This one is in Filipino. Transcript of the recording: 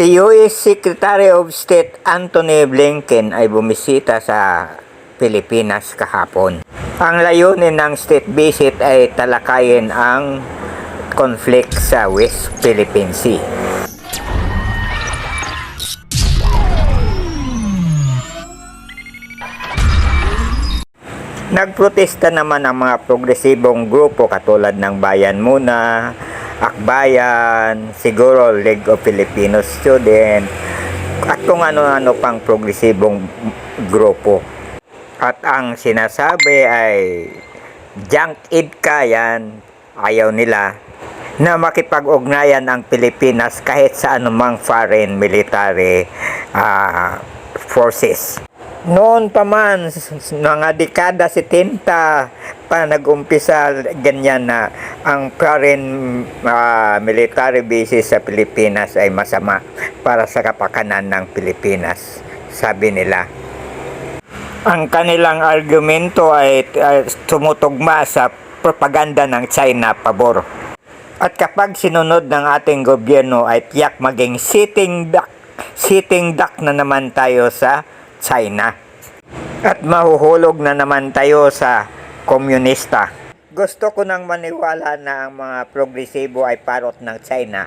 Si US Secretary of State Antony Blinken ay bumisita sa Pilipinas kahapon. Ang layunin ng state visit ay talakayin ang conflict sa West Philippine Sea. Nagprotesta naman ang mga progresibong grupo katulad ng Bayan Muna, Akbayan, siguro League of Filipino Students, at kung ano-ano pang progresibong grupo. At ang sinasabi ay junk idka yan, ayaw nila na makipag-ugnayan ang Pilipinas kahit sa anumang foreign military forces. Noon pa man, mga dekada 70 pa nag-umpisa ganyan na ang foreign military bases sa Pilipinas ay masama para sa kapakanan ng Pilipinas, sabi nila. Ang kanilang argumento ay tumutugma sa propaganda ng China pabor. At kapag sinunod ng ating gobyerno ay tiyak maging sitting duck na naman tayo sa China. At mahuhulog na naman tayo sa komunista. Gusto ko nang maniwala na ang mga progresibo ay parot ng China.